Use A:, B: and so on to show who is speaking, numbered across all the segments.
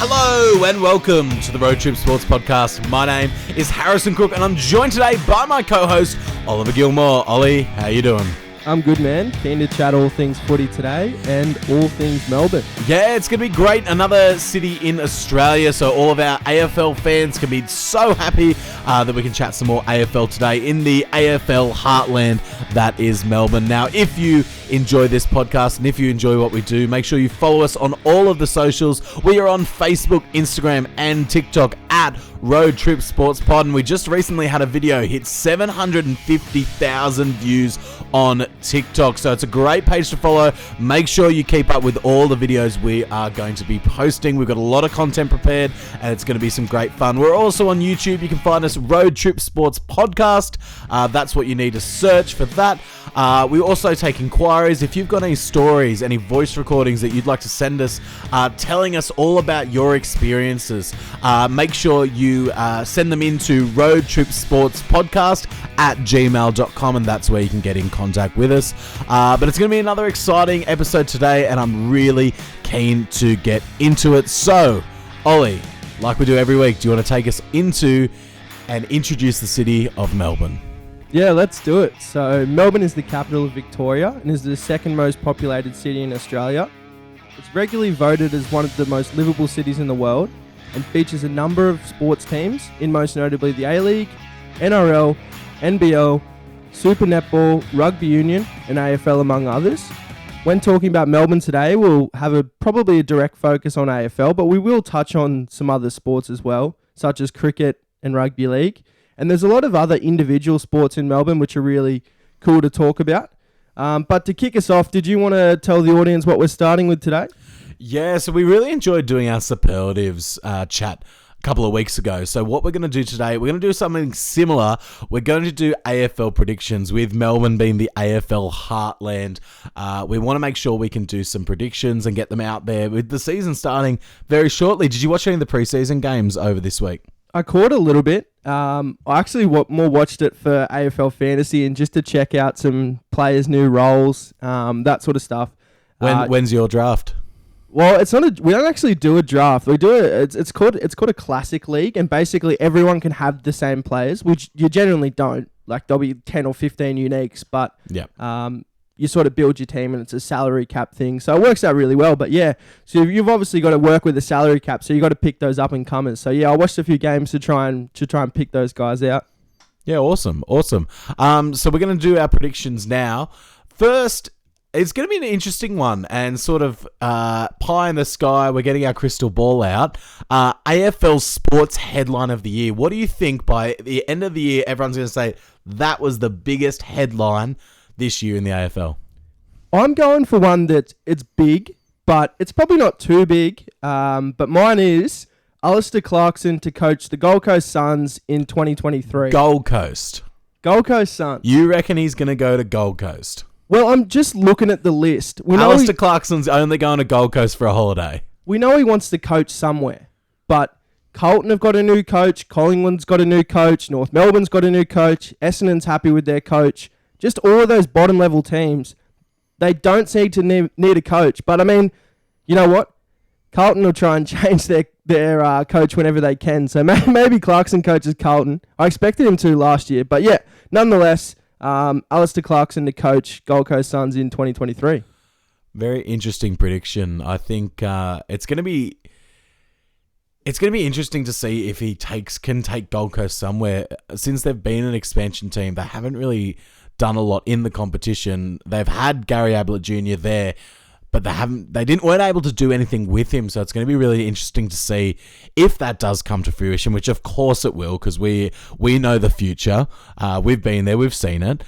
A: Hello and welcome to the Road Trip Sports Podcast. My name is Harrison Crook and I'm joined today by my co-host Oliver Gilmour. Ollie, how you doing?
B: I'm good, man. Keen to chat all things footy today and all things Melbourne.
A: Yeah, it's going to be great. Another city in Australia, so all of our AFL fans can be so happy that we can chat some more AFL today in the AFL heartland that is Melbourne. Now, if you enjoy this podcast and if you enjoy what we do, make sure you follow us on all of the socials. We are on Facebook, Instagram and TikTok at Road Trip Sports Pod, and we just recently had a video hit 750,000 views on TikTok, so it's a great page to follow. Make sure you keep up with all the videos we are going to be posting. We've got a lot of content prepared and it's going to be some great fun. We're also on YouTube. You can find us Road Trip Sports Podcast. That's what you need to search for that. We also take inquiries. If you've got any stories, any voice recordings that you'd like to send us, telling us all about your experiences, make sure you send them into roadtripsportspodcast@gmail.com, and that's where you can get in contact with us. But it's going to be another exciting episode today, and I'm really keen to get into it. So, Ollie, like we do every week, do you want to take us into and introduce the city of Melbourne?
B: Yeah, let's do it. So, Melbourne is the capital of Victoria and is the second most populated city in Australia. It's regularly voted as one of the most livable cities in the world and features a number of sports teams, in most notably the A-League, NRL, NBL, Super Netball, Rugby Union and AFL, among others. When talking about Melbourne today, we'll have probably a direct focus on AFL, but we will touch on some other sports as well, such as cricket and rugby league. And there's a lot of other individual sports in Melbourne which are really cool to talk about. But to kick us off, did you want to tell the audience what we're starting with today?
A: Yeah, so we really enjoyed doing our superlatives chat a couple of weeks ago. So what we're going to do today, we're going to do something similar. We're going to do AFL predictions, with Melbourne being the AFL heartland. We want to make sure we can do some predictions and get them out there with the season starting very shortly. Did you watch any of the preseason games over this week?
B: I caught a little bit. I actually more watched it for AFL fantasy and just to check out some players' new roles, that sort of stuff.
A: When's your draft?
B: Well, it's not. We don't actually do a draft. We do it. It's called a classic league, and basically everyone can have the same players, which you generally don't. Like there'll be 10 or 15 uniques, but you sort of build your team, and it's a salary cap thing, so it works out really well. But yeah, so you've obviously got to work with the salary cap, so you got to pick those up and comers. So yeah, I watched a few games to try and pick those guys out.
A: Yeah, awesome. So we're going to do our predictions now. First, it's going to be an interesting one and sort of pie in the sky. We're getting our crystal ball out. AFL Sports Headline of the Year. What do you think by the end of the year, everyone's going to say that was the biggest headline this year in the AFL?
B: I'm going for one that it's big, but it's probably not too big. But mine is Alistair Clarkson to coach the Gold Coast Suns in 2023.
A: Gold Coast
B: Suns.
A: You reckon he's going to go to Gold Coast?
B: Well, I'm just looking at the list.
A: Alistair Clarkson's only going to Gold Coast for a holiday.
B: We know he wants to coach somewhere, but Carlton have got a new coach, Collingwood's got a new coach, North Melbourne's got a new coach, Essendon's happy with their coach. Just all of those bottom-level teams, they don't seem to need a coach. But, I mean, you know what? Carlton will try and change their coach whenever they can. So maybe Clarkson coaches Carlton. I expected him to last year. But, yeah, nonetheless, Alistair Clarkson to coach Gold Coast Suns in 2023.
A: Very interesting prediction. I think it's going to be interesting to see if he can take Gold Coast somewhere. Since they've been an expansion team, they haven't really done a lot in the competition. They've had Gary Ablett Jr. there, but weren't able to do anything with him. So it's going to be really interesting to see if that does come to fruition, which of course it will, because we know the future. We've been there, we've seen it.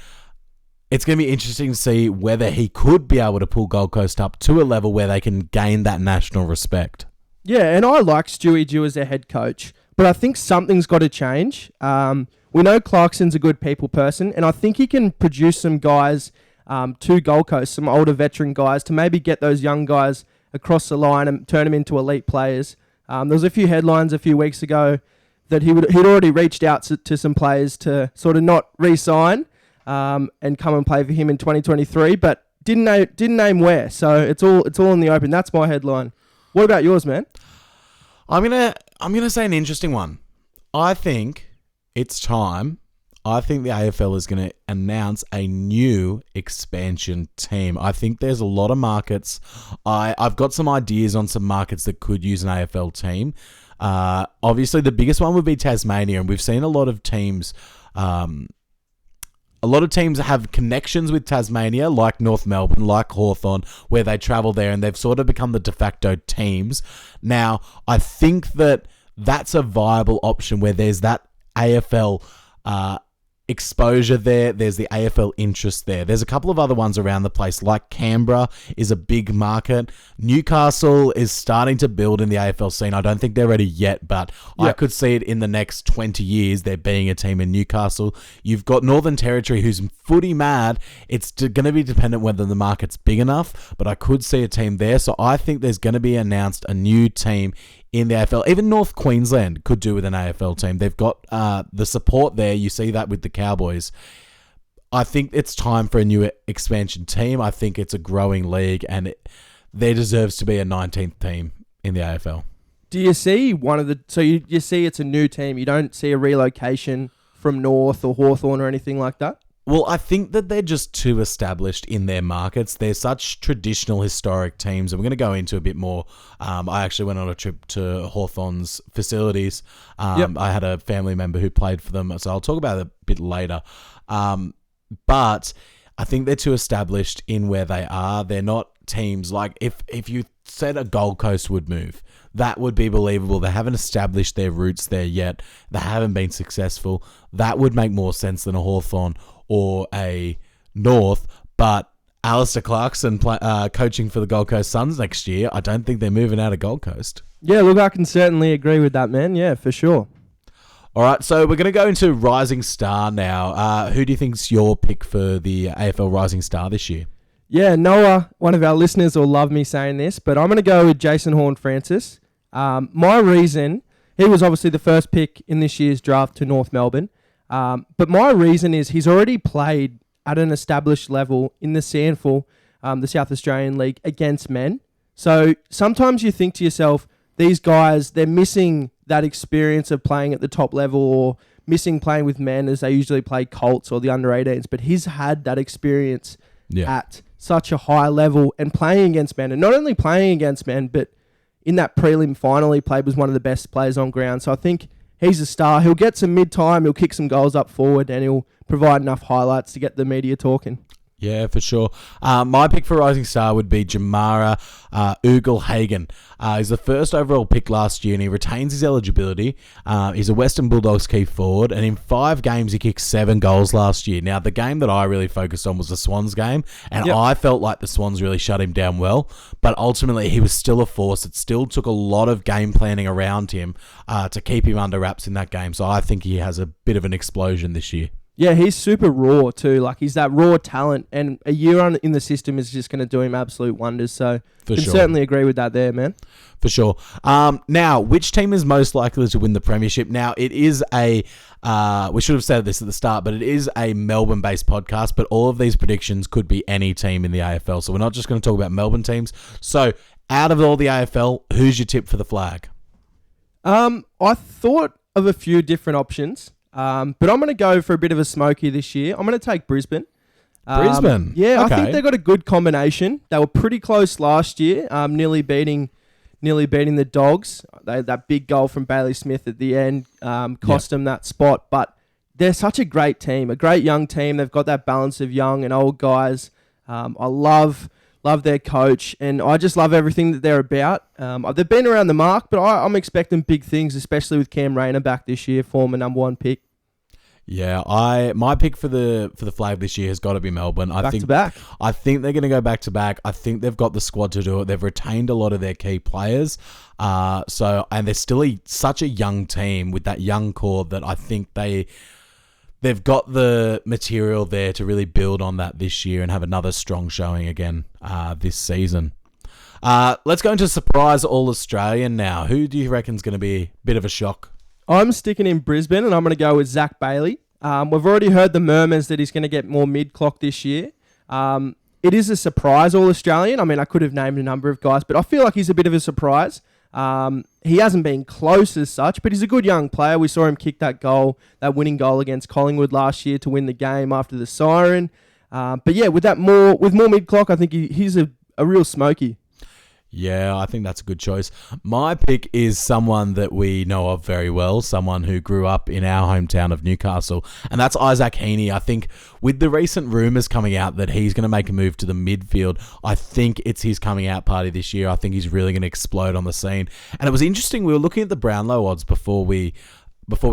A: It's going to be interesting to see whether he could be able to pull Gold Coast up to a level where they can gain that national respect.
B: Yeah, and I like Stewie Dew as their head coach, but I think something's got to change. We know Clarkson's a good people person, and I think he can produce some guys to Gold Coast, some older veteran guys, to maybe get those young guys across the line and turn them into elite players. There was a few headlines a few weeks ago that he'd already reached out to some players to sort of not re-sign and come and play for him in 2023, but didn't name where. So it's all in the open. That's my headline. What about yours, man?
A: I'm gonna say an interesting one. I think it's time. I think the AFL is going to announce a new expansion team. I think there's a lot of markets. I've got some ideas on some markets that could use an AFL team. Obviously, the biggest one would be Tasmania, and we've seen a lot of teams. A lot of teams have connections with Tasmania, like North Melbourne, like Hawthorn, where they travel there, and they've sort of become the de facto teams. Now, I think that that's a viable option where there's that AFL exposure there. There's the AFL interest there. There's a couple of other ones around the place, like Canberra is a big market. Newcastle is starting to build in the AFL scene. I don't think they're ready yet, but yep. I could see it in the next 20 years there being a team in Newcastle. You've got Northern Territory, who's footy mad. It's going to be dependent whether the market's big enough, but I could see a team there. So I think there's going to be announced a new team in the AFL. Even North Queensland could do with an AFL team. They've got the support there. You see that with the Cowboys. I think it's time for a new expansion team. I think it's a growing league, and there deserves to be a 19th team in the AFL.
B: Do you see one of the... So you see it's a new team. You don't see a relocation from North or Hawthorn or anything like that?
A: Well, I think that they're just too established in their markets. They're such traditional, historic teams, and we're going to go into a bit more. I actually went on a trip to Hawthorn's facilities. Yep. I had a family member who played for them, so I'll talk about it a bit later. But I think they're too established in where they are. They're not teams like if you said a Gold Coast would move, that would be believable. They haven't established their roots there yet. They haven't been successful. That would make more sense than a Hawthorn or a North, but Alistair Clarkson coaching for the Gold Coast Suns next year, I don't think they're moving out of Gold Coast.
B: Yeah, look, I can certainly agree with that, man. Yeah, for sure.
A: All right, so we're going to go into Rising Star now. Who do you think's your pick for the AFL Rising Star this year?
B: Yeah, Noah, one of our listeners will love me saying this, but I'm going to go with Jason Horne-Francis. My reason, he was obviously the first pick in this year's draft to North Melbourne. But my reason is he's already played at an established level in the SANFL, the South Australian League, against men. So sometimes you think to yourself, these guys, they're missing that experience of playing at the top level or missing playing with men as they usually play Colts or the under-18s. But he's had that experience at such a high level and playing against men. And not only playing against men, but in that prelim final he played was one of the best players on ground. So I think he's a star. He'll get some mid-time, he'll kick some goals up forward, and he'll provide enough highlights to get the media talking.
A: Yeah, for sure. My pick for Rising Star would be Jamara Ugle-Hagan. He's the first overall pick last year, and he retains his eligibility. He's a Western Bulldogs key forward, and in 5 games, he kicked 7 goals last year. Now, the game that I really focused on was the Swans game, and I felt like the Swans really shut him down well, but ultimately, he was still a force. It still took a lot of game planning around him to keep him under wraps in that game, so I think he has a bit of an explosion this year.
B: Yeah, he's super raw too. Like, he's that raw talent, and a year on in the system is just going to do him absolute wonders. So, I can certainly agree with that there, man.
A: For sure. Now, which team is most likely to win the premiership? Now, it is a, we should have said this at the start, but it is a Melbourne-based podcast, but all of these predictions could be any team in the AFL. So, we're not just going to talk about Melbourne teams. So, out of all the AFL, who's your tip for the flag?
B: I thought of a few different options. But I'm going to go for a bit of a smoky this year. I'm going to take Brisbane.
A: Brisbane?
B: Yeah,
A: okay.
B: I think they got a good combination. They were pretty close last year, nearly beating the Dogs. That big goal from Bailey Smith at the end cost them that spot. But they're such a great team, a great young team. They've got that balance of young and old guys. I love their coach, and I just love everything that they're about. They've been around the mark, but I'm expecting big things, especially with Cam Rayner back this year, former number 1 pick.
A: Yeah, my pick for the flag this year has got to be Melbourne.
B: Back to back.
A: I think they're going to go back to back. I think they've got the squad to do it. They've retained a lot of their key players. And they're still such a young team with that young core that I think they've got the material there to really build on that this year and have another strong showing again this season. Let's go into Surprise All-Australian now. Who do you reckon is going to be a bit of a shock?
B: I'm sticking in Brisbane, and I'm going to go with Zach Bailey. We've already heard the murmurs that he's going to get more mid-clock this year. It is a surprise All-Australian. I mean, I could have named a number of guys, but I feel like he's a bit of a surprise. He hasn't been close as such, but he's a good young player. We saw him kick that winning goal against Collingwood last year to win the game after the siren. But yeah, with more mid-clock, I think he's a real smoky.
A: Yeah, I think that's a good choice. My pick is someone that we know of very well, someone who grew up in our hometown of Newcastle, and that's Isaac Heaney. I think with the recent rumours coming out that he's going to make a move to the midfield, I think it's his coming out party this year. I think he's really going to explode on the scene. And it was interesting, we were looking at the Brownlow odds before we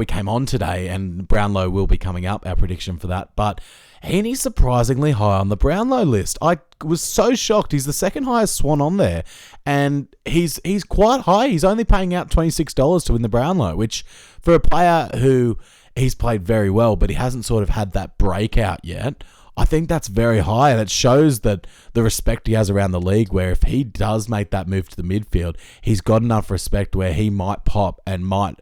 A: came on today, and Brownlow will be coming up, our prediction for that, but Heaney's surprisingly high on the Brownlow list. I was so shocked. He's the second highest Swan on there, and he's quite high. He's only paying out $26 to win the Brownlow, which for a player who he's played very well, but he hasn't sort of had that breakout yet, I think that's very high, and it shows that the respect he has around the league, where if he does make that move to the midfield, he's got enough respect where he might pop and might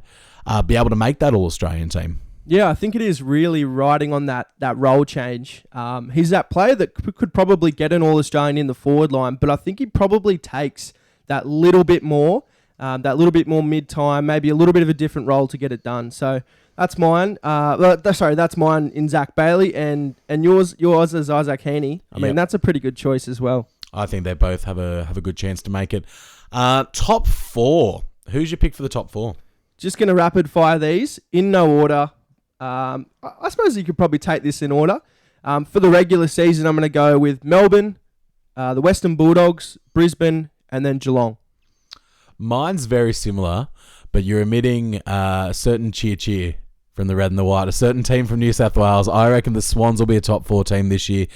A: be able to make that All-Australian team.
B: Yeah, I think it is really riding on that role change. He's that player that could probably get an All-Australian in the forward line, but I think he probably takes that little bit more mid-time, maybe a little bit of a different role to get it done. So that's mine. That's mine in Zach Bailey, and yours is Isaac Heaney. I mean, that's a pretty good choice as well.
A: I think they both have a good chance to make it. Top four. Who's your pick for the top four?
B: Just going to rapid fire these in no order. I suppose you could probably take this in order. For the regular season, I'm going to go with Melbourne, the Western Bulldogs, Brisbane, and then Geelong.
A: Mine's very similar, but you're omitting a certain cheer from the red and the white, a certain team from New South Wales. I reckon the Swans will be a top four team this year.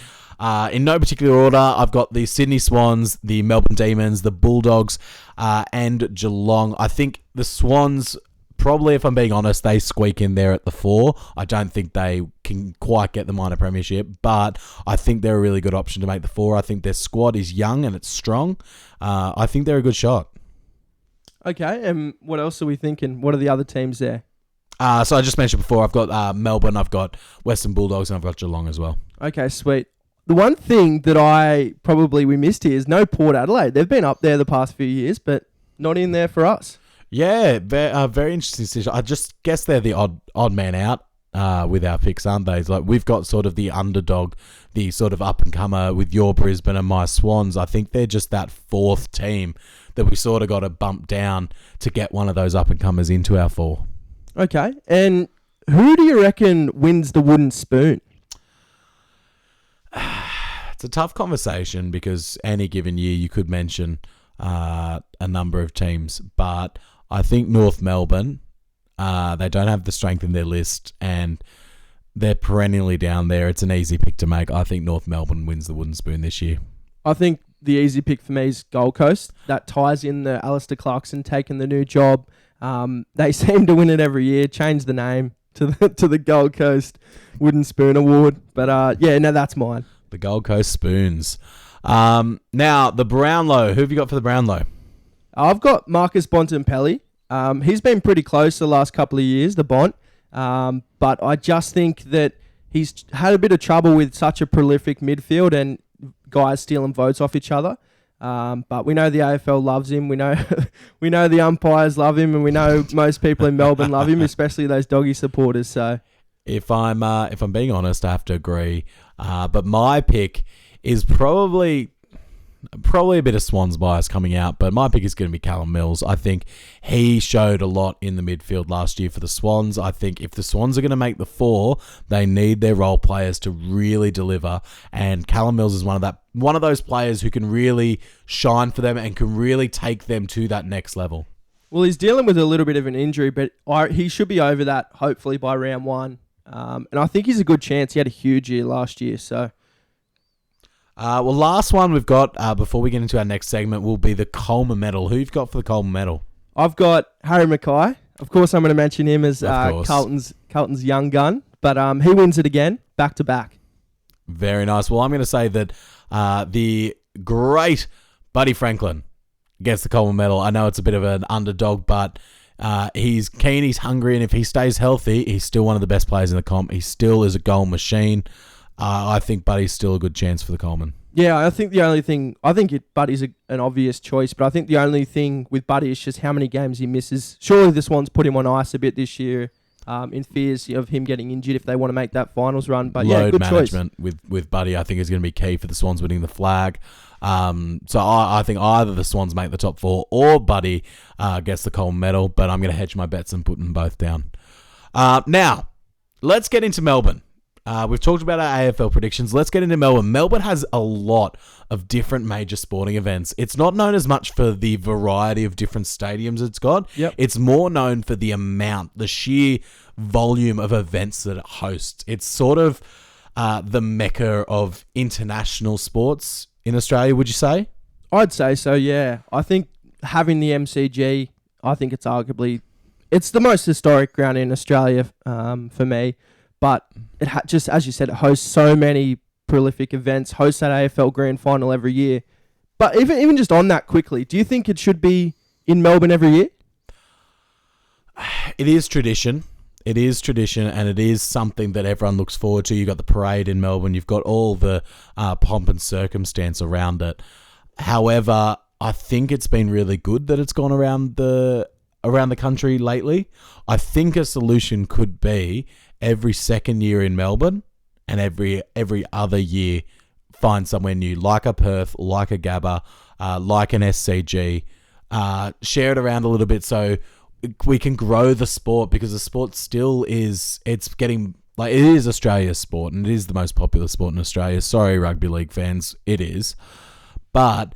A: In no particular order, I've got the Sydney Swans, the Melbourne Demons, the Bulldogs, and Geelong. I think the Swans, probably, if I'm being honest, they squeak in there at the 4. I don't think they can quite get the minor premiership, but I think they're a really good option to make the 4. I think their squad is young and it's strong. I think they're a good shot.
B: Okay, and what else are we thinking? What are the other teams there?
A: So I just mentioned before, I've got Melbourne, I've got Western Bulldogs, and I've got Geelong as well.
B: Okay, sweet. The one thing that we missed here is no Port Adelaide. They've been up there the past few years, but not in there for us. Yeah,
A: very interesting decision. I just guess they're the odd man out with our picks, aren't they? It's like we've got sort of the underdog, the sort of up-and-comer with your Brisbane and my Swans. I think they're just that fourth team that we sort of got to bump down to get one of those up-and-comers into our 4.
B: Okay, and who do you reckon wins the wooden spoon?
A: It's a tough conversation because any given year you could mention a number of teams, but I think North Melbourne, they don't have the strength in their list and they're perennially down there. It's an easy pick to make. I think North Melbourne wins the wooden spoon this year.
B: I think the easy pick for me is Gold Coast. That ties in the Alistair Clarkson taking the new job. They seem to win it every year. Change the name to the Gold Coast Wooden Spoon Award. But that's mine.
A: The Gold Coast Spoons. Now, the Brownlow. Who have you got for the Brownlow?
B: I've got Marcus Bontempelli. He's been pretty close the last couple of years, the Bont. But I just think that he's had a bit of trouble with such a prolific midfield and guys stealing votes off each other. But we know the AFL loves him. We know the umpires love him, and we know most people in Melbourne love him, especially those doggy supporters. So,
A: if I'm being honest, I have to agree. But my pick is probably a bit of Swans bias coming out, but my pick is going to be Callum Mills. I think he showed a lot in the midfield last year for the Swans. I think if the Swans are going to make the 4, they need their role players to really deliver, and Callum Mills is one of those players who can really shine for them and can really take them to that next level.
B: Well, he's dealing with a little bit of an injury, but he should be over that hopefully by round 1. And I think he's a good chance. He had a huge year last year, so...
A: last one we've got before we get into our next segment will be the Coleman Medal. Who you've got for the Coleman Medal?
B: I've got Harry Mackay. Of course, I'm going to mention him as Carlton's young gun, but he wins it again, back to back.
A: Very nice. Well, I'm going to say that the great Buddy Franklin gets the Coleman Medal. I know it's a bit of an underdog, but he's keen, he's hungry, and if he stays healthy, he's still one of the best players in the comp. He still is a goal machine. I think Buddy's still a good chance for the Coleman.
B: Yeah, I think Buddy's an obvious choice, but I think the only thing with Buddy is just how many games he misses. Surely the Swans put him on ice a bit this year, in fears of him getting injured if they want to make that finals run. But
A: Load
B: good
A: management
B: choice.
A: with Buddy, I think, is going to be key for the Swans winning the flag. So I think either the Swans make the top 4 or Buddy gets the Coleman medal, but I'm going to hedge my bets and put them both down. Now, let's get into Melbourne. We've talked about our AFL predictions. Let's get into Melbourne. Melbourne has a lot of different major sporting events. It's not known as much for the variety of different stadiums it's got.
B: Yep.
A: It's more known for the amount, the sheer volume of events that it hosts. It's sort of the mecca of international sports in Australia, would you say?
B: I'd say so, yeah. I think having the MCG, I think it's the most historic ground in Australia for me. But it just, as you said, it hosts so many prolific events, hosts that AFL Grand Final every year. But even just on that quickly, do you think it should be in Melbourne every year?
A: It is tradition. It is tradition, and it is something that everyone looks forward to. You've got the parade in Melbourne. You've got all the pomp and circumstance around it. However, I think it's been really good that it's gone around the country lately. I think a solution could be every second year in Melbourne and every other year find somewhere new, like a Perth, like a Gabba, like an SCG. Share it around a little bit so we can grow the sport, because the sport still is, it is Australia's sport and it is the most popular sport in Australia. Sorry, rugby league fans, it is. But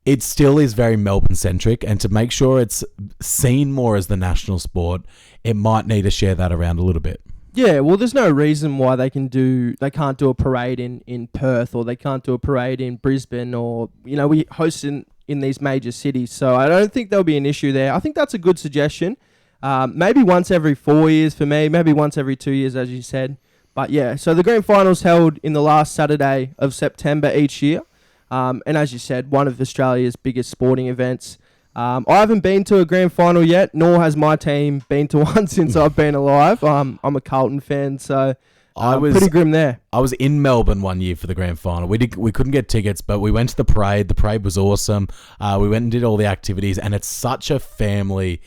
A: it still is very Melbourne-centric, and to make sure it's seen more as the national sport, it might need to share that around a little bit.
B: Yeah, well, there's no reason why they can't do a parade in Perth, or they can't do a parade in Brisbane, or, we host in these major cities. So I don't think there'll be an issue there. I think that's a good suggestion. Maybe once every 4 years for me, maybe once every 2 years, as you said. But yeah, so the grand final's held in the last Saturday of September each year. And as you said, one of Australia's biggest sporting events. I haven't been to a grand final yet, nor has my team been to one since I've been alive. I'm a Carlton fan, so I was pretty grim there.
A: I was in Melbourne one year for the grand final. We couldn't get tickets, but we went to the parade. The parade was awesome. We went and did all the activities, and it's such a family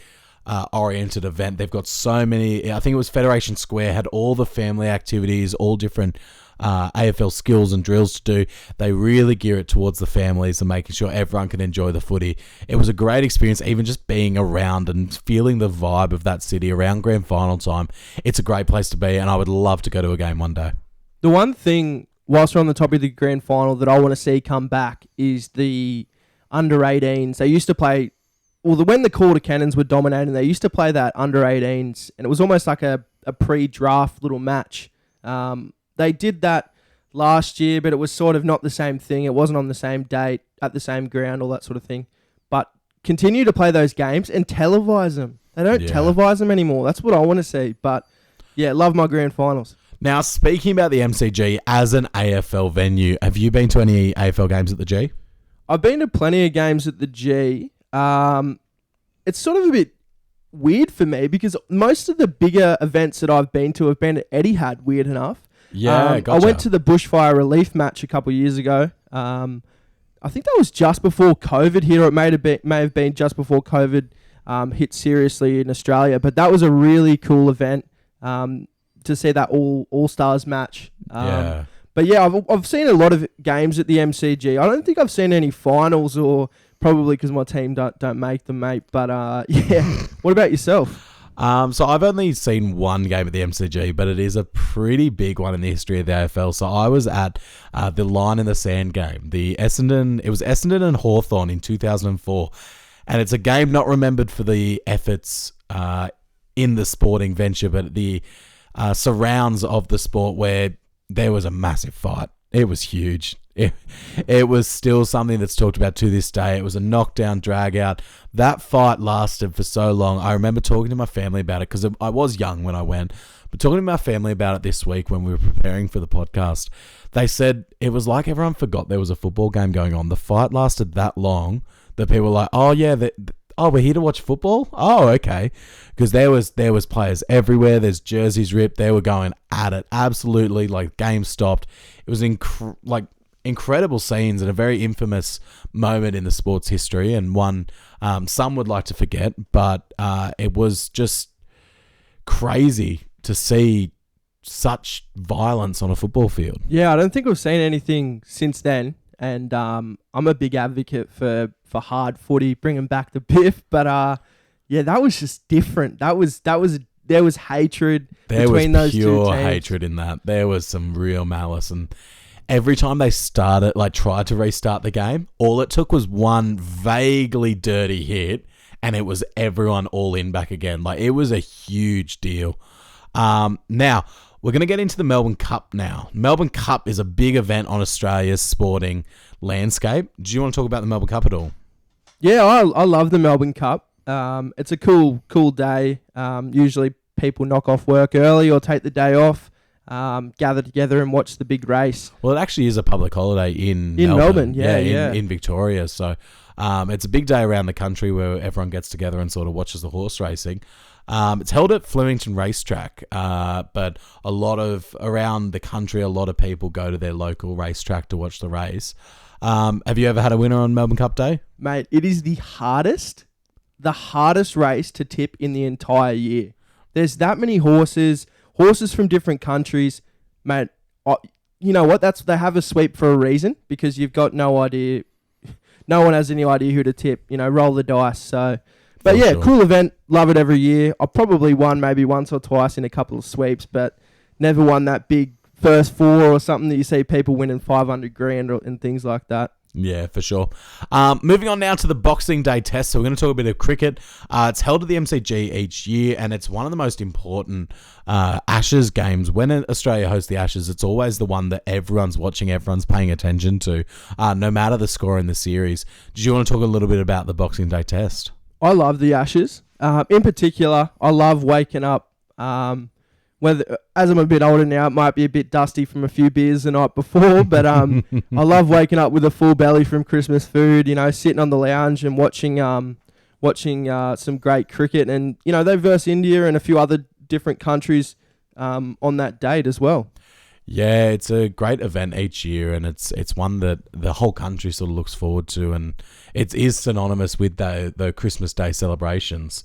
A: oriented event. They've got so many. I think it was Federation Square had all the family activities, all different AFL skills and drills to do. They really gear it towards the families and making sure everyone can enjoy the footy. It was a great experience, even just being around and feeling the vibe of that city around grand final time. It's a great place to be, and I would love to go to a game one day.
B: The one thing, whilst we're on the topic of the grand final, that I want to see come back is the under-18s. They used to play, when the Calder Cannons were dominating, they used to play that under-18s, and it was almost like a pre-draft little match. They did that last year, but it was sort of not the same thing. It wasn't on the same date, at the same ground, all that sort of thing. But continue to play those games and televise them. They don't televise them anymore. That's what I want to see. But yeah, love my grand finals.
A: Now, speaking about the MCG as an AFL venue, have you been to any AFL games at the G?
B: I've been to plenty of games at the G. It's sort of a bit weird for me because most of the bigger events that I've been to have been at Etihad, weird enough.
A: Yeah, gotcha.
B: I went to the bushfire relief match a couple of years ago. I think that was just before COVID hit, or it may have been just before COVID hit seriously in Australia. But that was a really cool event to see that All-Stars match. But yeah, I've seen a lot of games at the MCG. I don't think I've seen any finals, or probably because my team don't make them, mate. But yeah, what about yourself?
A: So I've only seen one game at the MCG, but it is a pretty big one in the history of the AFL. So I was at the Line in the Sand game. It was Essendon and Hawthorn in 2004. And it's a game not remembered for the efforts in the sporting venture, but the surrounds of the sport, where there was a massive fight. It was huge. It was still something that's talked about to this day. It was a knockdown, drag out. That fight lasted for so long. I remember talking to my family about it because I was young when I went, but talking to my family about it this week when we were preparing for the podcast, they said it was like everyone forgot there was a football game going on. The fight lasted that long that people were like, oh yeah, oh, we're here to watch football? Oh, okay. Because there was players everywhere. There's jerseys ripped. They were going at it. Absolutely. Like, game stopped. It was incredible scenes and a very infamous moment in the sport's history, and one some would like to forget, but it was just crazy to see such violence on a football field.
B: Yeah, I don't think we've seen anything since then, and I'm a big advocate for hard footy, bringing back the biff, but yeah, that was just different. There was hatred between those two teams.
A: There was pure hatred in that. There was some real malice, and every time they tried to restart the game, all it took was one vaguely dirty hit, and it was everyone all in back again. Like, it was a huge deal. Now, we're going to get into the Melbourne Cup now. Melbourne Cup is a big event on Australia's sporting landscape. Do you want to talk about the Melbourne Cup at all?
B: Yeah, I love the Melbourne Cup. It's a cool day. Usually people knock off work early or take the day off. Gather together and watch the big race.
A: Well, it actually is a public holiday in
B: Melbourne.
A: In Victoria. So it's a big day around the country where everyone gets together and sort of watches the horse racing. It's held at Flemington Racetrack, but around the country, a lot of people go to their local racetrack to watch the race. Have you ever had a winner on Melbourne Cup Day?
B: Mate, it is the hardest race to tip in the entire year. There's that many horses from different countries, mate. You know what? They have a sweep for a reason, because you've got no idea. No one has any idea who to tip. Roll the dice. So, but yeah, cool event. Love it every year. I probably won maybe once or twice in a couple of sweeps, but never won that big first four or something that you see people winning 500 grand and things like that.
A: Yeah, for sure. Moving on now to the Boxing Day test. So we're going to talk a bit of cricket. It's held at the MCG each year, and it's one of the most important Ashes games. When Australia hosts the Ashes, it's always the one that everyone's watching, everyone's paying attention to, no matter the score in the series. Do you want to talk a little bit about the Boxing Day test?
B: I love the Ashes. In particular, I love waking up. As I'm a bit older now, it might be a bit dusty from a few beers the night before, but I love waking up with a full belly from Christmas food, sitting on the lounge and watching some great cricket. And, they verse India and a few other different countries on that date as well.
A: Yeah, it's a great event each year, and it's one that the whole country sort of looks forward to, and it is synonymous with the Christmas Day celebrations.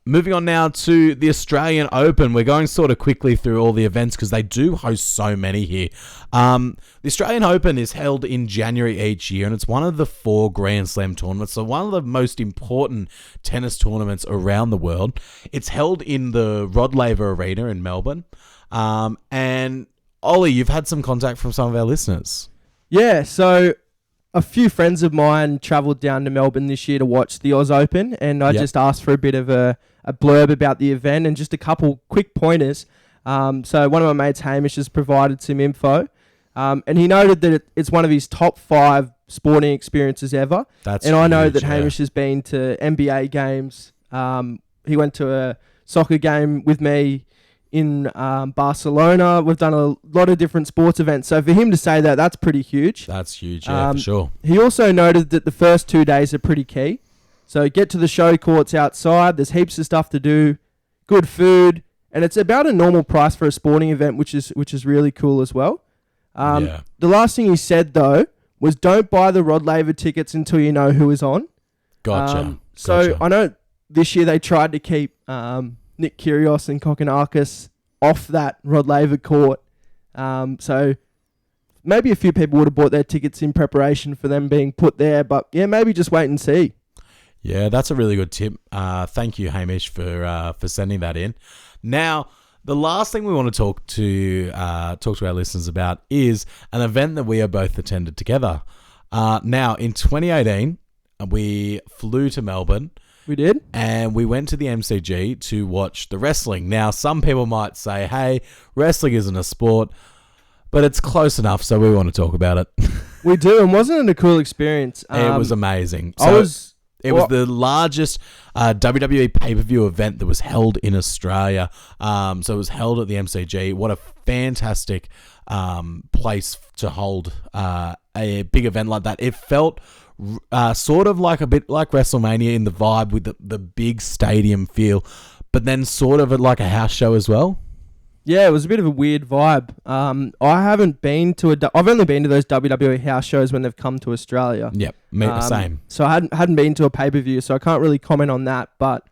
A: Moving on now to the Australian Open. We're going sort of quickly through all the events because they do host so many here. The Australian Open is held in January each year, and it's one of the 4 Grand Slam tournaments, so one of the most important tennis tournaments around the world. It's held in the Rod Laver Arena in Melbourne. And Ollie, you've had some contact from some of our listeners.
B: Yeah, so a few friends of mine travelled down to Melbourne this year to watch the Oz Open, and I just asked for a bit of a blurb about the event and just a couple quick pointers. So one of my mates, Hamish, has provided some info, and he noted that it's one of his top 5 sporting experiences ever.
A: And
B: I know that Hamish has been to NBA games. He went to a soccer game with me in Barcelona. We've done a lot of different sports events. So for him to say that, that's pretty huge.
A: That's huge, yeah, for sure.
B: He also noted that the first 2 days are pretty key. So get to the show courts outside. There's heaps of stuff to do, good food, and it's about a normal price for a sporting event, which is really cool as well. The last thing he said, though, was don't buy the Rod Laver tickets until you know who is on.
A: Gotcha.
B: So I know this year they tried to keep Nick Kyrgios and Kokkinakis off that Rod Laver court. So maybe a few people would have bought their tickets in preparation for them being put there, but yeah, maybe just wait and see.
A: Yeah, that's a really good tip. Thank you, Hamish, for sending that in. Now, the last thing we want to talk to our listeners about is an event that we have both attended together. Now, in 2018, we flew to Melbourne.
B: We did.
A: And we went to the MCG to watch the wrestling. Now, some people might say, hey, wrestling isn't a sport, but it's close enough, so we want to talk about it.
B: We do, and wasn't it a cool experience?
A: It was amazing. It was the largest WWE pay-per-view event that was held in Australia. So it was held at the MCG. What a fantastic place to hold a big event like that. It felt sort of like a bit like WrestleMania in the vibe with the big stadium feel, but then sort of like a house show as well.
B: Yeah, it was a bit of a weird vibe. I haven't been to I've only been to those WWE house shows when they've come to Australia.
A: Yep, same.
B: So I hadn't been to a pay-per-view, so I can't really comment on that. But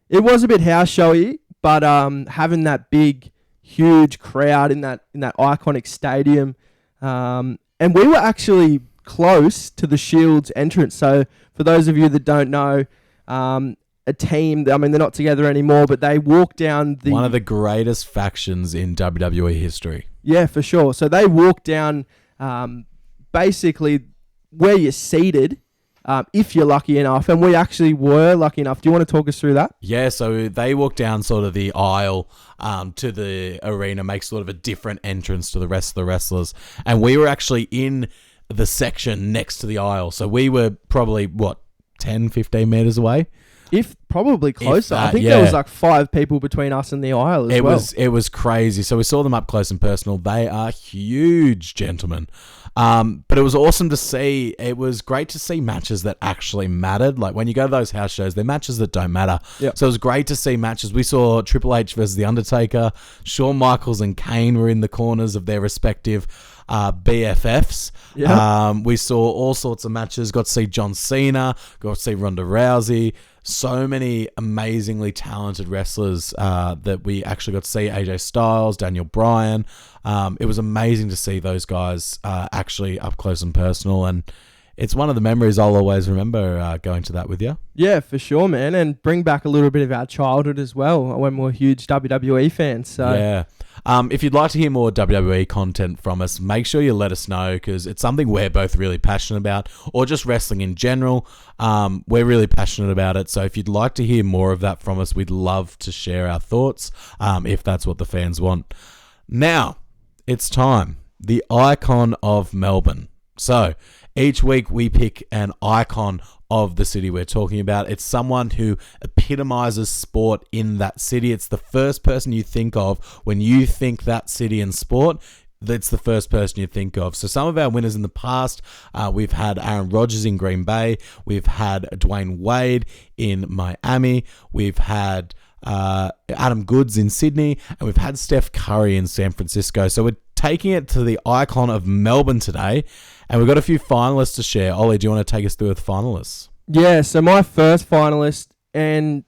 B: it was a bit house showy. But having that big, huge crowd in that iconic stadium, and we were actually close to the Shield's entrance. So for those of you that don't know, a team, I mean, they're not together anymore, but they walk down
A: one of the greatest factions in WWE history.
B: Yeah, for sure. So they walk down basically where you're seated, if you're lucky enough, and we actually were lucky enough. Do you want to talk us through that?
A: Yeah, so they walk down sort of the aisle to the arena, make sort of a different entrance to the rest of the wrestlers, and we were actually in the section next to the aisle, so we were probably, 10, 15 metres away?
B: If probably closer.
A: That,
B: I think there was like 5 people between us and the aisle as well.
A: It was crazy. So we saw them up close and personal. They are huge gentlemen. But it was awesome to see. It was great to see matches that actually mattered. Like when you go to those house shows, they're matches that don't matter.
B: Yep.
A: So it was great to see matches. We saw Triple H versus The Undertaker. Shawn Michaels and Kane were in the corners of their respective BFFs.
B: Yeah.
A: We saw all sorts of matches. Got to see John Cena. Got to see Ronda Rousey. So many amazingly talented wrestlers that we actually got to see. AJ Styles, Daniel Bryan. It was amazing to see those guys actually up close and personal. And it's one of the memories I'll always remember going to that with you.
B: Yeah, for sure, man. And bring back a little bit of our childhood as well when we were huge WWE fans. So
A: yeah. If you'd like to hear more WWE content from us, make sure you let us know because it's something we're both really passionate about, or just wrestling in general. We're really passionate about it. So if you'd like to hear more of that from us, we'd love to share our thoughts if that's what the fans want. Now, it's time. The Icon of Melbourne. So each week we pick an icon of the city we're talking about. It's someone who epitomizes sport in that city. It's the first person you think of when you think that city and sport. That's the first person you think of. So some of our winners in the past, we've had Aaron Rodgers in Green Bay. We've had Dwayne Wade in Miami. We've had Adam Goods in Sydney. And we've had Steph Curry in San Francisco. So we're taking it to the Icon of Melbourne today. And we've got a few finalists to share. Ollie, do you want to take us through the finalists?
B: Yeah, so my first finalist, and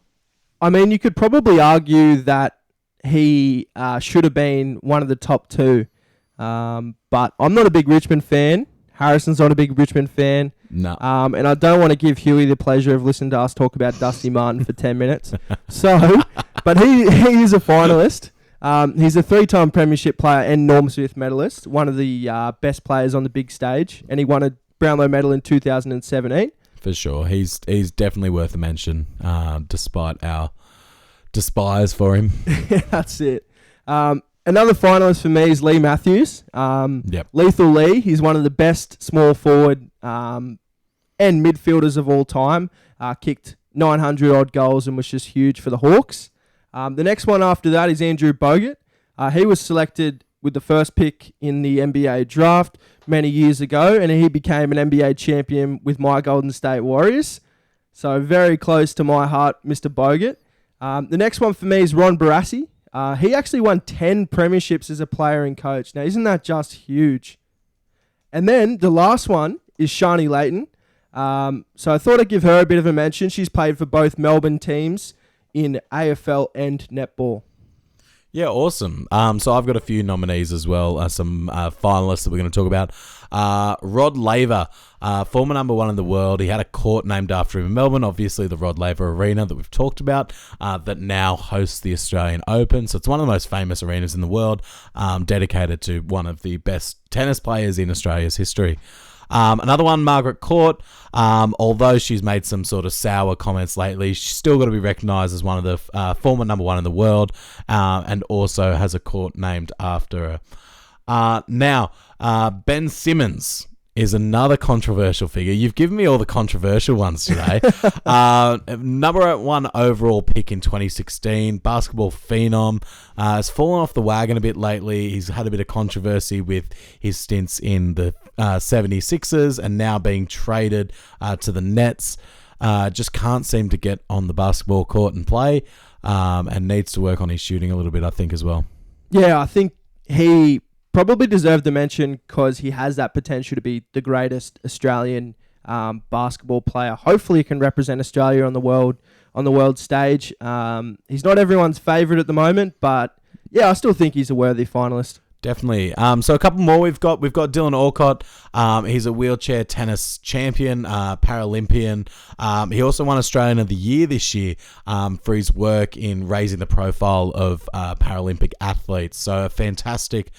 B: I mean, you could probably argue that he should have been one of the top 2. But I'm not a big Richmond fan. Harrison's not a big Richmond fan.
A: No.
B: And I don't want to give Huey the pleasure of listening to us talk about Dusty Martin for 10 minutes. So, but he is a finalist. He's a 3-time premiership player and Norm Smith medalist, one of the best players on the big stage, and he won a Brownlow medal in 2017.
A: For sure. He's definitely worth a mention, despite our despise for him.
B: That's it. Another finalist for me is Lee Matthews.
A: Yep.
B: Lethal Lee. He's one of the best small forward and midfielders of all time. Kicked 900-odd goals and was just huge for the Hawks. The next one after that is Andrew Bogut. He was selected with the first pick in the NBA draft many years ago, and he became an NBA champion with my Golden State Warriors. So very close to my heart, Mr. Bogut. The next one for me is Ron Barassi. He actually won 10 premierships as a player and coach. Now, isn't that just huge? And then the last one is Shani Layton. So I thought I'd give her a bit of a mention. She's played for both Melbourne teams in AFL and netball.
A: Yeah, awesome. So I've got a few nominees as well, some finalists that we're going to talk about. Rod Laver, former number 1 in the world. He had a court named after him in Melbourne, obviously the Rod Laver Arena that we've talked about, that now hosts the Australian Open. So it's one of the most famous arenas in the world, dedicated to one of the best tennis players in Australia's history. Another one, Margaret Court. Although she's made some sort of sour comments lately, she's still got to be recognised as one of the former number 1 in the world, and also has a court named after her. Now, Ben Simmons is another controversial figure. You've given me all the controversial ones today. Number 1 overall pick in 2016, basketball phenom. Has fallen off the wagon a bit lately. He's had a bit of controversy with his stints in the 76ers and now being traded to the Nets. Just can't seem to get on the basketball court and play, and needs to work on his shooting a little bit, I think, as well.
B: Yeah, I think he probably deserved the mention because he has that potential to be the greatest Australian basketball player. Hopefully, he can represent Australia on the world stage. He's not everyone's favourite at the moment, but yeah, I still think he's a worthy finalist.
A: Definitely. So a couple more we've got Dylan Alcott. He's a wheelchair tennis champion, Paralympian. He also won Australian of the Year this year for his work in raising the profile of Paralympic athletes. So a fantastic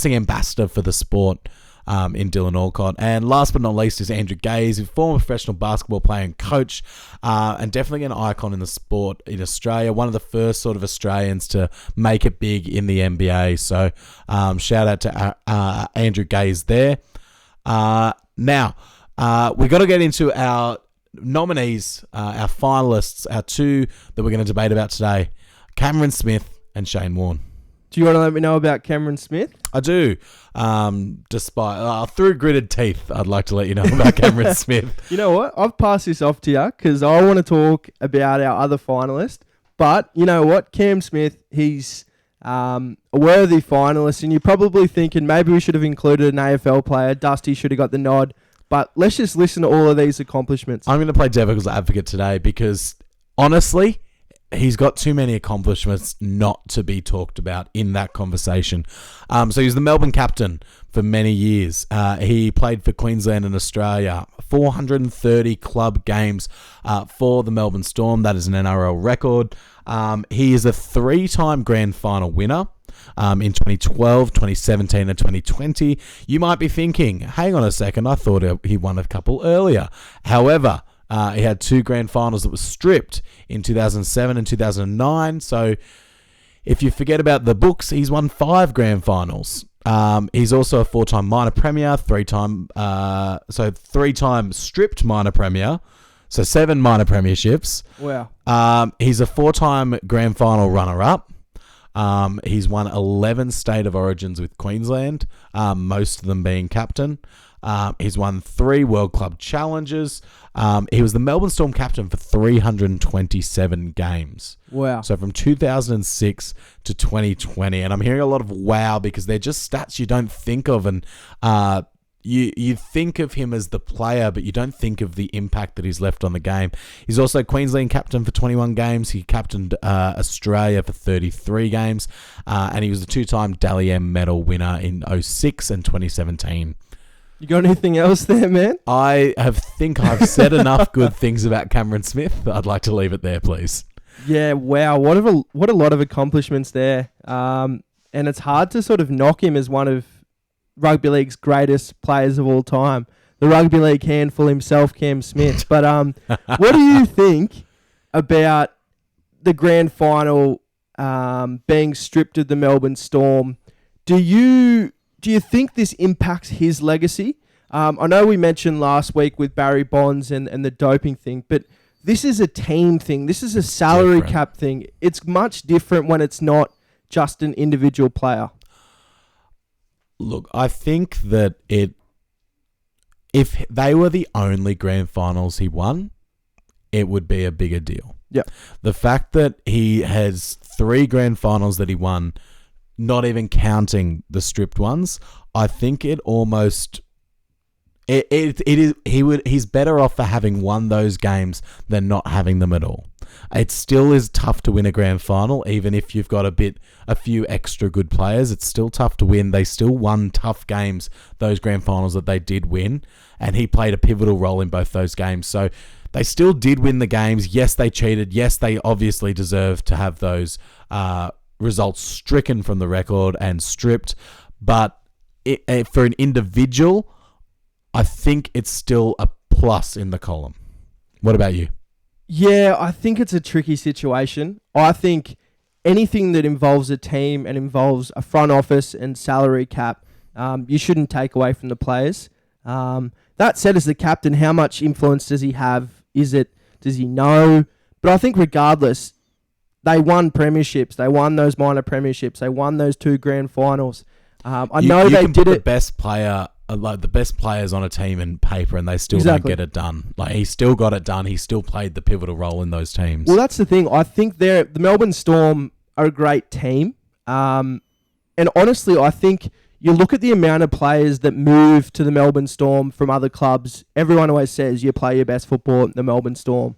A: ambassador for the sport in Dylan Alcott. And last but not least is Andrew Gaze, a former professional basketball player and coach, and definitely an icon in the sport in Australia. One of the first sort of Australians to make it big in the NBA. So shout out to Andrew Gaze there. Now, we got to get into our nominees, our finalists, our 2 that we're going to debate about today, Cameron Smith and Shane Warne.
B: Do you want to let me know about Cameron Smith?
A: I do. Despite through gritted teeth, I'd like to let you know about Cameron Smith.
B: You know what? I've passed this off to you because I want to talk about our other finalist. But you know what? Cam Smith, he's a worthy finalist, and you're probably thinking maybe we should have included an AFL player. Dusty should have got the nod. But let's just listen to all of these accomplishments.
A: I'm going to play devil's advocate today because, honestly, he's got too many accomplishments not to be talked about in that conversation. So he's the Melbourne captain for many years. He played for Queensland and Australia, 430 club games for the Melbourne Storm. That is an NRL record. He is a 3-time grand final winner. In 2012, 2017 and 2020. You might be thinking, hang on a second, I thought he won a couple earlier. However, he had 2 grand finals that were stripped in 2007 and 2009. So if you forget about the books, he's won 5 grand finals. He's also a 4-time minor premier, 3-time stripped minor premier. So 7 minor premierships.
B: Wow.
A: He's a 4-time grand final runner-up. He's won 11 State of Origins with Queensland, most of them being captain. He's won 3 World Club Challenges. He was the Melbourne Storm captain for 327 games.
B: Wow.
A: So from 2006 to 2020. And I'm hearing a lot of wow because they're just stats you don't think of. And you think of him as the player, but you don't think of the impact that he's left on the game. He's also Queensland captain for 21 games. He captained Australia for 33 games. And he was the 2-time Dally M medal winner in 2006 and 2017.
B: You got anything else there, man?
A: I think I've said enough good things about Cameron Smith. I'd like to leave it there, please.
B: Yeah, wow. What a lot of accomplishments there. And it's hard to sort of knock him as one of rugby league's greatest players of all time. The rugby league handful himself, Cam Smith. But what do you think about the grand final being stripped of the Melbourne Storm? Do you think this impacts his legacy? I know we mentioned last week with Barry Bonds and the doping thing, but this is a team thing. This is a salary cap thing. It's much different when it's not just an individual player.
A: Look, I think that if they were the only grand finals he won, it would be a bigger deal.
B: Yeah.
A: The fact that he has 3 grand finals that he won, not even counting the stripped ones, I think it almost he's better off for having won those games than not having them at all. It still is tough to win a grand final, even if you've got a few extra good players. It's still tough to win. They still won tough games, those grand finals that they did win, and he played a pivotal role in both those games. So they still did win the games. Yes, they cheated. Yes, they obviously deserve to have those results stricken from the record and stripped. But for an individual, I think it's still a plus in the column. What about you?
B: Yeah, I think it's a tricky situation. I think anything that involves a team and involves a front office and salary cap You shouldn't take away from the players. That said, as the captain, how much influence does he have? Does he know? But I think regardless, they won premierships. They won those minor premierships. They won those 2 grand finals. I know they did it.
A: The best players on a team in paper, and they still don't get it done. Like, he still got it done. He still played the pivotal role in those teams.
B: Well, that's the thing. I think the Melbourne Storm are a great team. And honestly, I think you look at the amount of players that move to the Melbourne Storm from other clubs. Everyone always says you play your best football at the Melbourne Storm.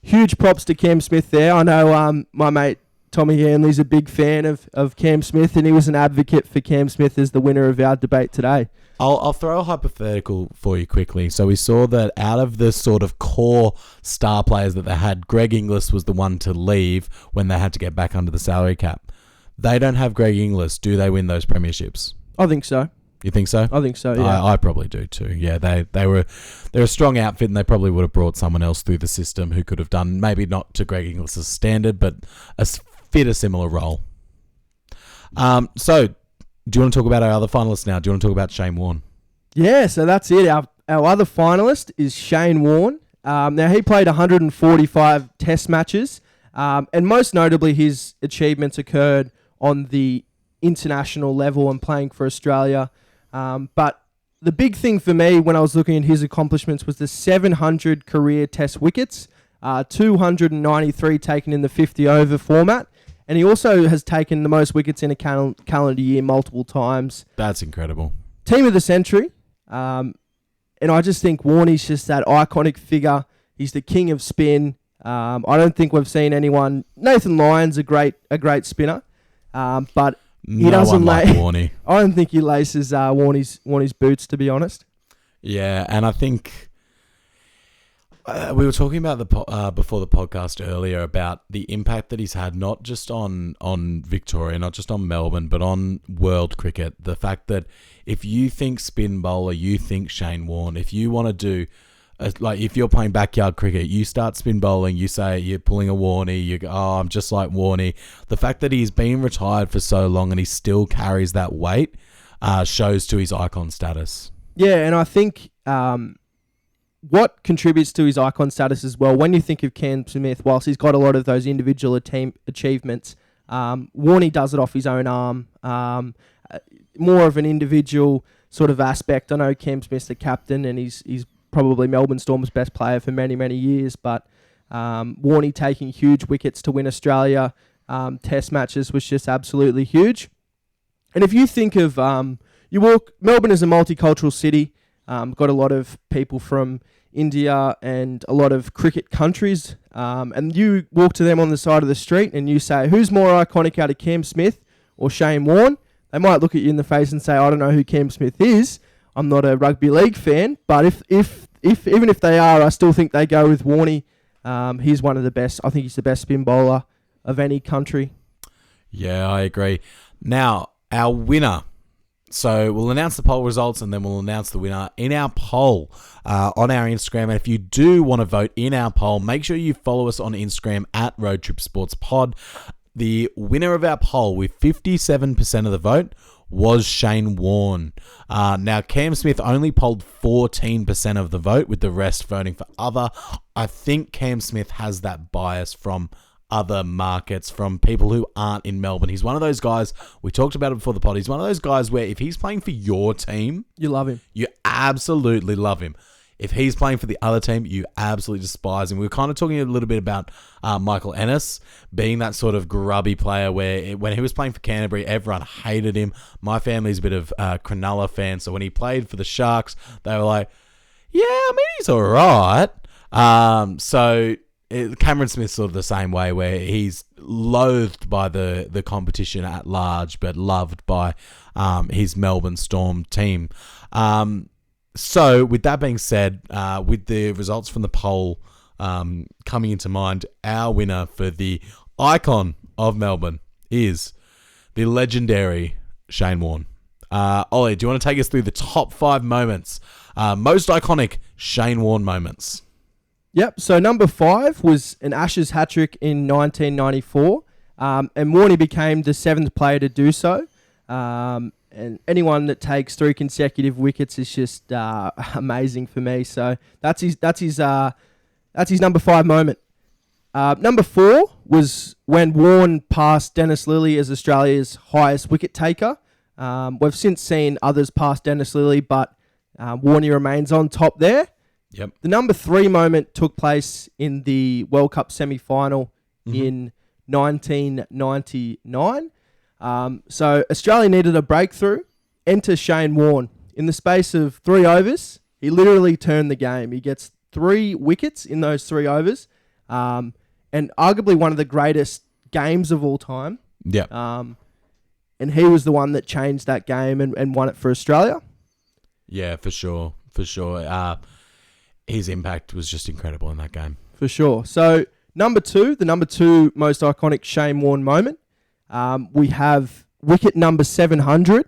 B: Huge props to Cam Smith there. I know my mate Tommy Hanley's a big fan of Cam Smith, and he was an advocate for Cam Smith as the winner of our debate today.
A: I'll throw a hypothetical for you quickly. So we saw that out of the sort of core star players that they had, Greg Inglis was the one to leave when they had to get back under the salary cap. They don't have Greg Inglis. Do they win those premierships?
B: I think so.
A: You think so?
B: I think so, yeah.
A: I probably do too. Yeah, they're a strong outfit, and they probably would have brought someone else through the system who could have done, maybe not to Greg Inglis' standard, but fit a similar role. So, do you want to talk about our other finalists now? Do you want to talk about Shane Warne?
B: Yeah, so that's it. Our other finalist is Shane Warne. Now, he played 145 test matches, and most notably, his achievements occurred on the international level and playing for Australia. But the big thing for me when I was looking at his accomplishments was the 700 career test wickets, 293 taken in the 50-over format. And he also has taken the most wickets in a calendar year multiple times.
A: That's incredible.
B: Team of the century. And I just think Warnie's just that iconic figure. He's the king of spin. I don't think we've seen anyone. Nathan Lyon's a great spinner. But he doesn't
A: like Warnie.
B: I don't think he laces Warnie's boots, to be honest.
A: Yeah, and I think we were talking about before the podcast earlier about the impact that he's had, not just on Victoria, not just on Melbourne, but on world cricket. The fact that if you think spin bowler, you think Shane Warne. If you want to do, if you're playing backyard cricket, you start spin bowling, you say you're pulling a Warnie, you go, oh, I'm just like Warnie. The fact that he's been retired for so long and he still carries that weight shows to his icon status. Yeah,
B: and I think what contributes to his icon status as well, when you think of Cam Smith, whilst he's got a lot of those individual achievements, Warnie does it off his own arm. More of an individual sort of aspect. I know Cam Smith's the captain and he's probably Melbourne Storm's best player for many, many years, but Warnie taking huge wickets to win Australia test matches was just absolutely huge. And if you think of, Melbourne is a multicultural city, got a lot of people from India and a lot of cricket countries, and you walk to them on the side of the street and you say, who's more iconic out of Cam Smith or Shane Warne? They might look at you in the face and say, I don't know who Cam Smith is. I'm not a rugby league fan, but if even if they are, I still think they go with Warnie. He's one of the best. I think he's the best spin bowler of any country.
A: Yeah, I agree. Now, our winner. So we'll announce the poll results and then we'll announce the winner in our poll on our Instagram. And if you do want to vote in our poll, make sure you follow us on Instagram at roadtripsportspod. The winner of our poll with 57% of the vote was Shane Warne. Now, Cam Smith only polled 14% of the vote, with the rest voting for other. I think Cam Smith has that bias from other markets, from people who aren't in Melbourne. He's one of those guys, we talked about it before the pod, he's one of those guys where if he's playing for your team,
B: you love him.
A: You absolutely love him. If he's playing for the other team, you absolutely despise him. We were kind of talking a little bit about Michael Ennis being that sort of grubby player where when he was playing for Canterbury, everyone hated him. My family's a bit of Cronulla fan, so when he played for the Sharks, they were like, yeah, I mean, he's all right. Cameron Smith's sort of the same way, where he's loathed by the competition at large, but loved by his Melbourne Storm team. So, with that being said, with the results from the poll coming into mind, our winner for the Icon of Melbourne is the legendary Shane Warne. Ollie, do you want to take us through the top 5 moments, most iconic Shane Warne moments?
B: Yep, so number 5 was an Ashes hat-trick in 1994, and Warnie became the 7th player to do so. And And anyone that takes 3 consecutive wickets is just amazing for me. So that's his number 5 moment. Number 4 was when Warne passed Dennis Lillee as Australia's highest wicket taker. We've since seen others pass Dennis Lillee, but Warne remains on top there.
A: Yep.
B: The number 3 moment took place in the World Cup semi-final in 1999. So Australia needed a breakthrough. Enter Shane Warne. In the space of 3 overs, he literally turned the game. He gets 3 wickets in those 3 overs, and arguably one of the greatest games of all time.
A: Yeah.
B: And he was the one that changed that game and won it for Australia.
A: Yeah, for sure. His impact was just incredible in that game.
B: For sure. So the number 2 most iconic Shane Warne moment. We have wicket number 700.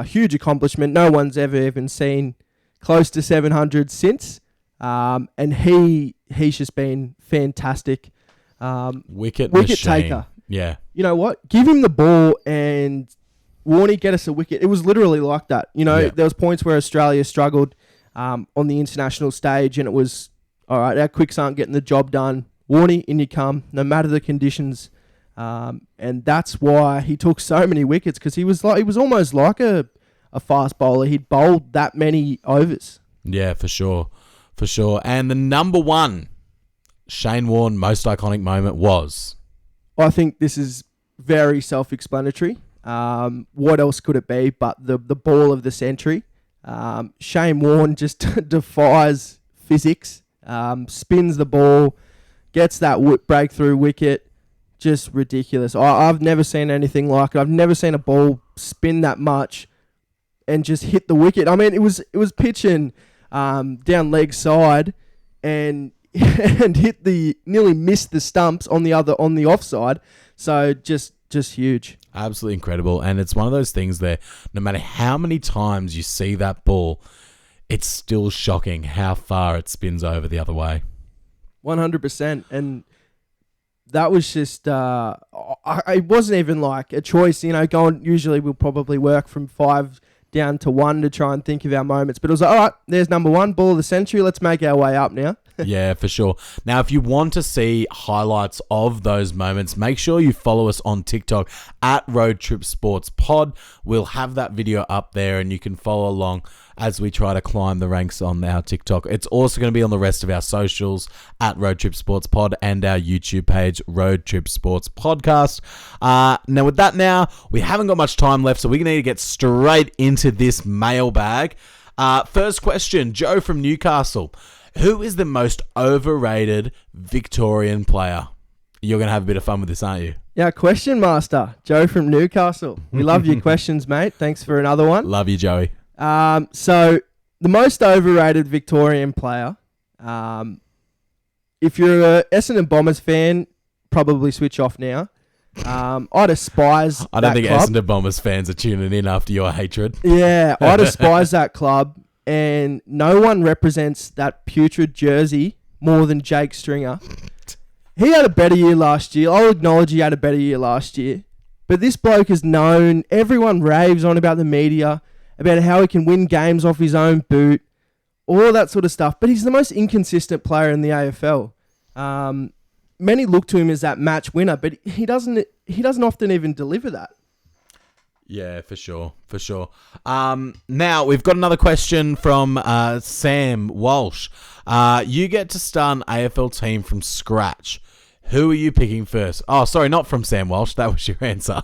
B: Huge accomplishment. No one's ever even seen close to 700 since. And he's just been fantastic.
A: Wicket
B: taker.
A: machine. Yeah.
B: You know what? Give him the ball and Warnie, get us a wicket. It was literally like that. You know, There was points where Australia struggled on the international stage, and it was, all right, our quicks aren't getting the job done. Warnie, in you come, no matter the conditions. And that's why he took so many wickets, because he was almost like a fast bowler. He'd bowled that many overs.
A: Yeah, for sure. And the number 1 Shane Warne most iconic moment was?
B: I think this is very self-explanatory. What else could it be but the ball of the century? Shane Warne just defies physics, spins the ball, gets that breakthrough wicket. Just ridiculous. I've never seen anything like it. I've never seen a ball spin that much and just hit the wicket. I mean, it was pitching down leg side and nearly missed the stumps on the offside. So just huge.
A: Absolutely incredible. And it's one of those things there, no matter how many times you see that ball, it's still shocking how far it spins over the other way.
B: 100%. And that was just, it wasn't even like a choice, usually we'll probably work from 5 down to 1 to try and think of our moments. But it was like, all right, there's number 1, ball of the century. Let's make our way up now.
A: Yeah, for sure. Now, if you want to see highlights of those moments, make sure you follow us on TikTok at roadtripsportspod. We'll have that video up there and you can follow along as we try to climb the ranks on our TikTok. It's also going to be on the rest of our socials at roadtripsportspod and our YouTube page, Road Trip Sports Podcast. Now, with that we haven't got much time left, so we need to get straight into this mailbag. First question, Joe from Newcastle. Who is the most overrated Victorian player? You're going to have a bit of fun with this, aren't you?
B: Yeah, question master, Joe from Newcastle. We love your questions, mate. Thanks for another one.
A: Love you, Joey.
B: So, the most overrated Victorian player, if you're a Essendon Bombers fan, probably switch off now. I despise
A: I don't
B: that
A: think
B: club.
A: Essendon Bombers fans are tuning in after your hatred.
B: Yeah, I despise that club. And no one represents that putrid jersey more than Jake Stringer. He had a better year last year. I'll acknowledge he had a better year last year. But this bloke is known. Everyone raves on about the media, about how he can win games off his own boot, all that sort of stuff. But he's the most inconsistent player in the AFL. Many look to him as that match winner, but he doesn't often even deliver that.
A: Yeah, for sure. Now, we've got another question from Sam Walsh. You get to start an AFL team from scratch. Who are you picking first? Oh, sorry, not from Sam Walsh. That was your answer.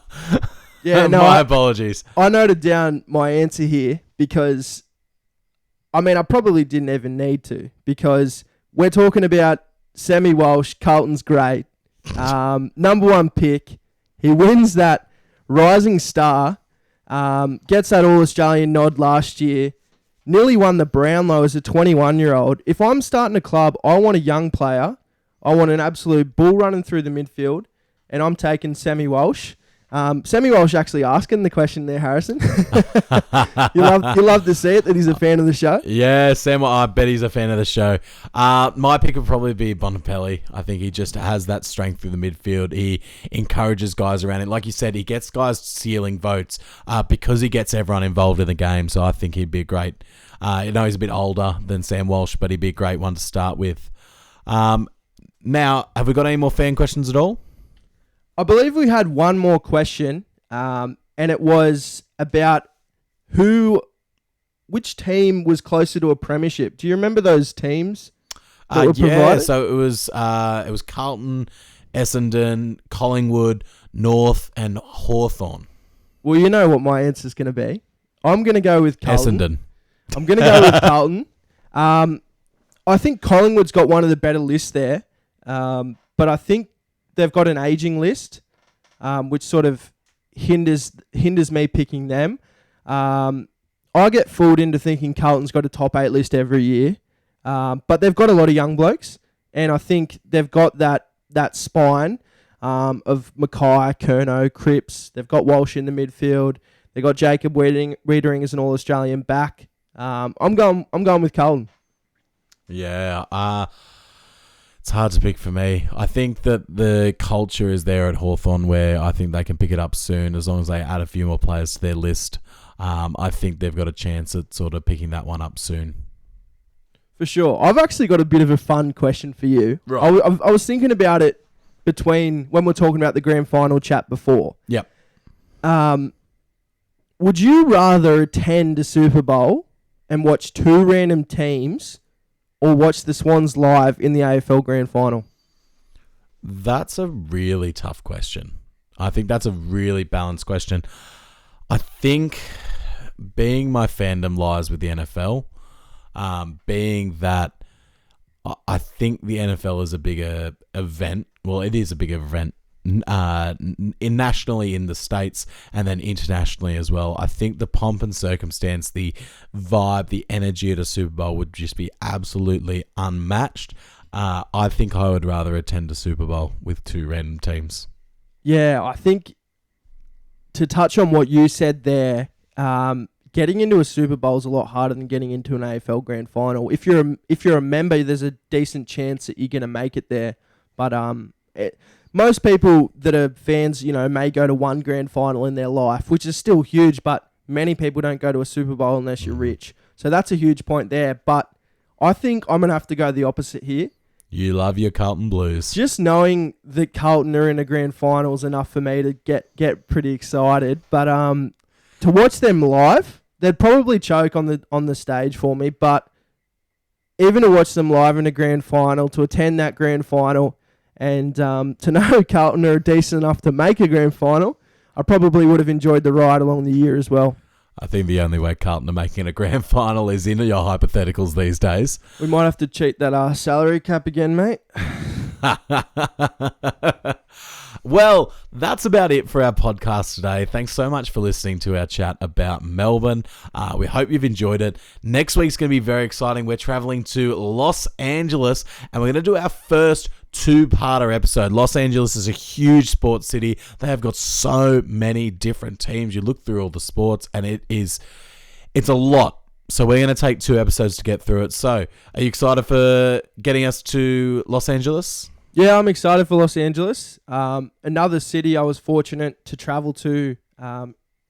B: Yeah, no,
A: my apologies.
B: I noted down my answer here because, I probably didn't even need to, because we're talking about Sammy Walsh, Carlton's great. Number 1 pick. He wins that Rising Star, gets that All-Australian nod last year, nearly won the Brownlow as a 21-year-old. If I'm starting a club, I want a young player. I want an absolute bull running through the midfield, and I'm taking Sammy Walsh. Sammy Walsh actually asking the question there, Harrison. you love to see it, that he's a fan of the show.
A: Yeah, Sam, I bet he's a fan of the show. My pick would probably be Bontempelli. I think he just has that strength through the midfield. He encourages guys around him. Like you said, he gets guys sealing votes because he gets everyone involved in the game. So I think he'd be a great... he's a bit older than Sam Walsh, but he'd be a great one to start with. Now, have we got any more fan questions at all?
B: I believe we had one more question, and it was about which team was closer to a premiership. Do you remember those teams that were provided?
A: So it was Carlton, Essendon, Collingwood, North, and Hawthorn.
B: Well, you know what my answer is going to be. I'm going to go with Carlton.
A: Essendon.
B: I'm going to go with Carlton. I think Collingwood's got one of the better lists there, but I think they've got an aging list, which sort of hinders me picking them. I get fooled into thinking Carlton's got a top 8 list every year, but they've got a lot of young blokes, and I think they've got that spine of Mackay, Curnow, Cripps. They've got Walsh in the midfield. They've got Jacob Wiedering as an All-Australian back. I'm going with Carlton.
A: Yeah, it's hard to pick for me. I think that the culture is there at Hawthorn where I think they can pick it up soon as long as they add a few more players to their list. I think they've got a chance at sort of picking that one up soon.
B: For sure. I've actually got a bit of a fun question for you.
A: Right.
B: I was thinking about it between when we're talking about the grand final chat before.
A: Yep.
B: Would you rather attend a Super Bowl and watch 2 random teams or watch the Swans live in the AFL Grand Final?
A: That's a really tough question. I think that's a really balanced question. I think being my fandom lies with the NFL, being that I think the NFL is a bigger event. Well, it is a bigger event nationally in the States and then internationally as well. I think the pomp and circumstance, the vibe, the energy at a Super Bowl would just be absolutely unmatched. I think I would rather attend a Super Bowl with 2 random teams. Yeah,
B: I think to touch on what you said there, getting into a Super Bowl is a lot harder than getting into an AFL Grand Final. If you're a member, there's a decent chance that you're going to make it there. But most people that are fans, may go to one grand final in their life, which is still huge, but many people don't go to a Super Bowl unless you're rich. So that's a huge point there. But I think I'm going to have to go the opposite here.
A: You love your Carlton Blues.
B: Just knowing that Carlton are in a grand final is enough for me to get pretty excited. But to watch them live, they'd probably choke on the stage for me. But even to watch them live in a grand final, to attend that grand final, and to know Carlton are decent enough to make a grand final, I probably would have enjoyed the ride along the year as well.
A: I think the only way Carlton are making a grand final is into your hypotheticals these days.
B: We might have to cheat that salary cap again, mate.
A: Well, that's about it for our podcast today. Thanks so much for listening to our chat about Melbourne. We hope you've enjoyed it. Next week's going to be very exciting. We're traveling to Los Angeles, and we're going to do our first 2-parter episode. Los Angeles is a huge sports city. They have got so many different teams. You look through all the sports, and it's a lot. So we're going to take 2 episodes to get through it. So are you excited for getting us to Los Angeles?
B: Yeah, I'm excited for Los Angeles. Another city I was fortunate to travel to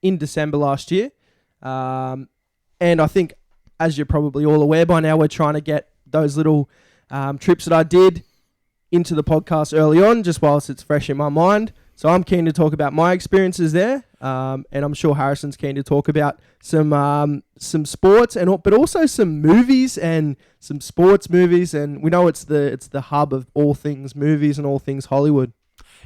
B: in December last year. And I think, as you're probably all aware by now, we're trying to get those little trips that I did into the podcast early on, just whilst it's fresh in my mind. So I'm keen to talk about my experiences there, and I'm sure Harrison's keen to talk about some sports but also some movies and some sports movies. And we know it's the hub of all things movies and all things Hollywood.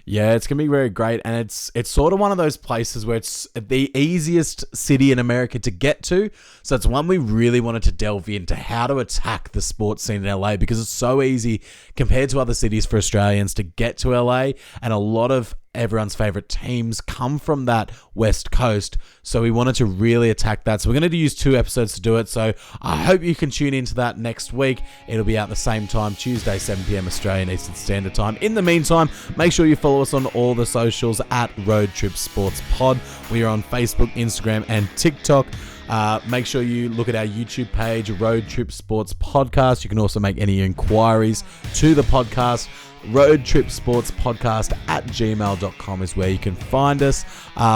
A: Yeah, it's going to be very great, and it's sort of one of those places where it's the easiest city in America to get to, so it's one we really wanted to delve into, how to attack the sports scene in LA, because it's so easy compared to other cities for Australians to get to LA, and a lot of everyone's favorite teams come from that West Coast. So we wanted to really attack that. So we're going to use 2 episodes to do it. So I hope you can tune into that next week. It'll be out the same time, Tuesday, 7 p.m. Australian Eastern Standard Time. In the meantime, make sure you follow us on all the socials at Road Trip Sports Pod. We are on Facebook, Instagram, and TikTok. Make sure you look at our YouTube page, Road Trip Sports Podcast. You can also make any inquiries to the podcast. roadtripsportspodcast at gmail.com is where you can find us.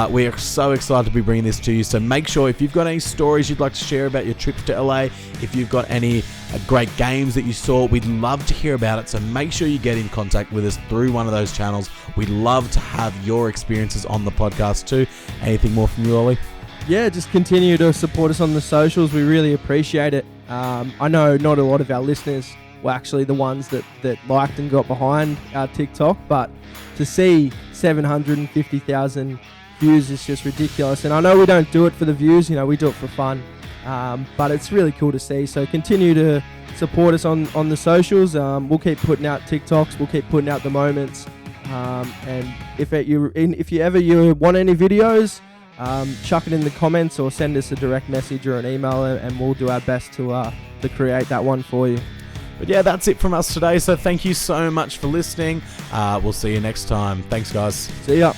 A: We are so excited to be bringing this to you. So make sure if you've got any stories you'd like to share about your trip to LA, if you've got any great games that you saw, we'd love to hear about it. So make sure you get in contact with us through one of those channels. We'd love to have your experiences on the podcast too. Anything more from you, Ollie?
B: Yeah, just continue to support us on the socials. We really appreciate it. I know not a lot of our listeners were actually the ones that liked and got behind our TikTok, but to see 750,000 views is just ridiculous. And I know we don't do it for the views, we do it for fun, but it's really cool to see. So continue to support us on the socials. We'll keep putting out TikToks, we'll keep putting out the moments, and if you ever want any videos, chuck it in the comments or send us a direct message or an email, and we'll do our best to create that one for you.
A: But yeah, that's it from us today. So thank you so much for listening. We'll see you next time. Thanks, guys.
B: See ya.